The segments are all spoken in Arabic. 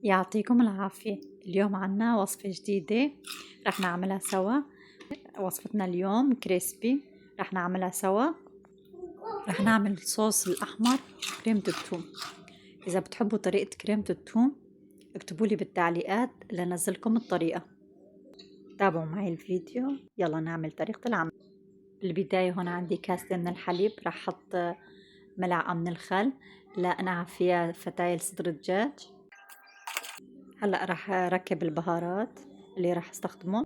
يعطيكم العافية. اليوم عنا وصفة جديدة رح نعملها سوا. وصفتنا اليوم كريسبي، رح نعملها سوا. رح نعمل صوص الأحمر كريمة الثوم. إذا بتحبوا طريقة كريمة الثوم اكتبوا لي بالتعليقات لنزلكم الطريقة. تابعوا معي الفيديو، يلا نعمل طريقة العمل. بالبداية هون عندي كاسة من الحليب، رح أحط ملعقة من الخل لأنقع فيها فتايل صدر الدجاج. هلأ رح ركب البهارات اللي رح استخدمهم.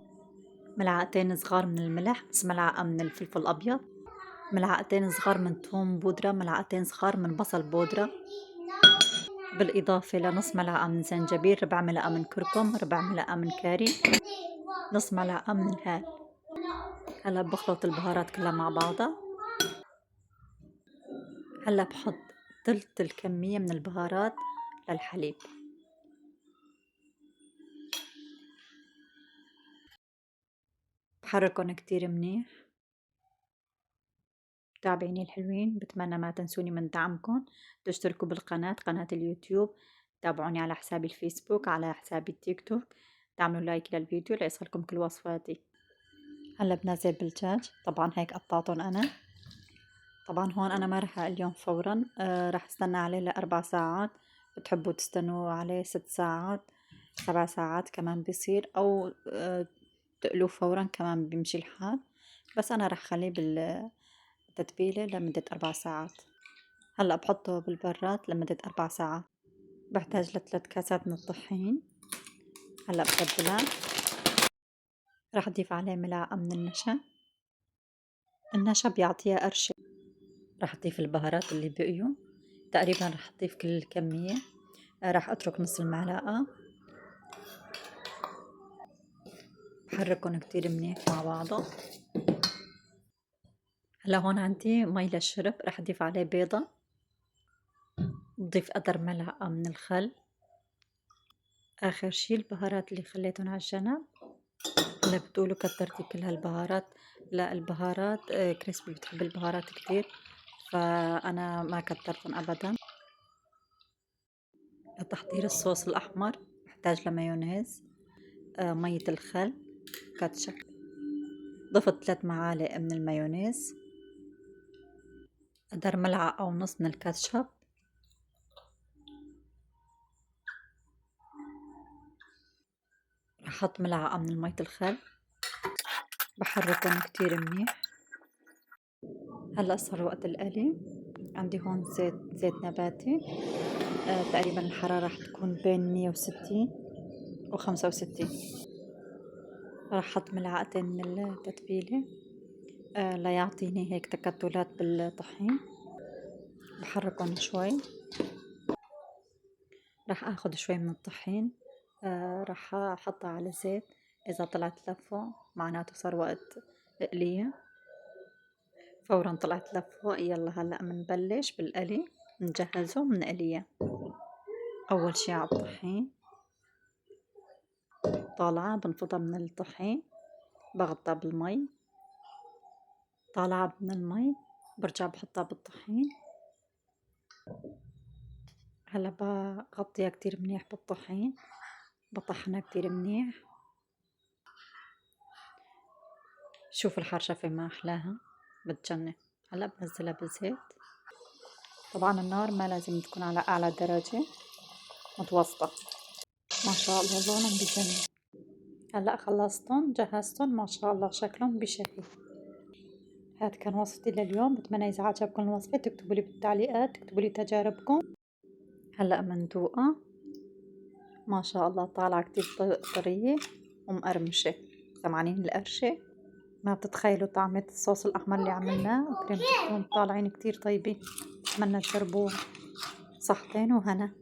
ملعقتين صغار من الملح، نص ملعقة من الفلفل الأبيض، ملعقتين صغار من ثوم بودرة، ملعقتين صغار من بصل بودرة، بالإضافة لنص ملعقة من زنجبيل، ربع ملعقة من كركم، ربع ملعقة من كاري، نص ملعقة من الهال. هلا بخلط البهارات كلها مع بعضها. هلا بحط تلت الكمية من البهارات للحليب. بحركهم كتير منيح. متابعيني الحلوين، بتمنى ما تنسوني من دعمكم، تشتركوا بالقناة، قناة اليوتيوب، تابعوني على حسابي الفيسبوك، على حسابي التيك توك، تعملوا لايك للفيديو ليصلكم كل وصفاتي. هلا بنزل بالدجاج، طبعا هيك قطعتهم انا. طبعا هون انا ما رح اليوم فورا، رح استنى عليه ل4 ساعات. بتحبوا تستنوا عليه 6 ساعات 7 ساعات كمان بيصير، او تقلوه فورا كمان بيمشي الحال. بس انا رح خليه بالتتبيلة لمدة 4 ساعات. هلأ بحطه بالبراد لمدة 4 ساعات. بحتاج ل3 كاسات من الطحين. هلأ بتبلها. رح أضيف عليه ملعقة من النشا. النشا بيعطيها قرشة. رح أضيف البهارات اللي بقيوا، تقريبا رح أضيف كل الكمية. رح أترك نص المعلقة. بحركهم كتير منيح مع بعضه. هلا هون عندي مي للشرب، رح أضيف عليه بيضة. بضيف قدر ملعقة من الخل. آخر شي البهارات اللي خليتهم على الجنب. هلا بتقولوا كترتي كل هالبهارات. لا، البهارات كريسبي بتحب البهارات كتير، فأنا ما كترتهم أبدا. لتحضير الصوص الأحمر بحتاج لمايونيز، مية الخل، كاتشب. ضفت 3 معالق من المايونيز، قدر ملعقة ونص من الكاتشب. رح أحط ملعقة من مية الخل. بحركهم كتير منيح. هلأ صار وقت القلي. عندي هون زيت نباتي، تقريبا الحرارة رح تكون بين 160 و65. رح أحط ملعقتين من التتبيلة ليعطيني هيك تكتلات بالطحين. بحركهم شوي. رح أخذ شوي من الطحين، رح أحطها على الزيت. إذا طلعت لفوق معناته صار وقت القلية. فورا طلعت لفوق. يلا هلأ منبلش بالقلي، نجهزه منقليه. أول شي على الطحين، طالعة بنفضها من الطحين، بغطى بالمي، طالعة من المي برجع بحطها بالطحين. هلا بغطيها كتير منيح بالطحين، بطحنها كتير منيح. شوفوا الحرشفة ما أحلاها، بتجنن. هلا بنزلها بالزيت. طبعا النار ما لازم تكون على أعلى درجة، متوسطة. ما شاء الله لونهم بجنن. هلا خلصتهم جهزتهم، ما شاء الله شكلهم بشهي. هاد كان وصفتي لليوم، بتمنى إذا عجبكم الوصفة تكتبوا لي بالتعليقات، تكتبوا لي تجاربكم. هلأ مندوقة. ما شاء الله طالعة كتير طرية ومقرمشة. سمعانين القرشة؟ ما بتتخيلوا طعمة الصوص الأحمر اللي عملناه وكريمة الثوم، طالعين كتير طيبين. بتمنى تجربوه. صحتين وهنا.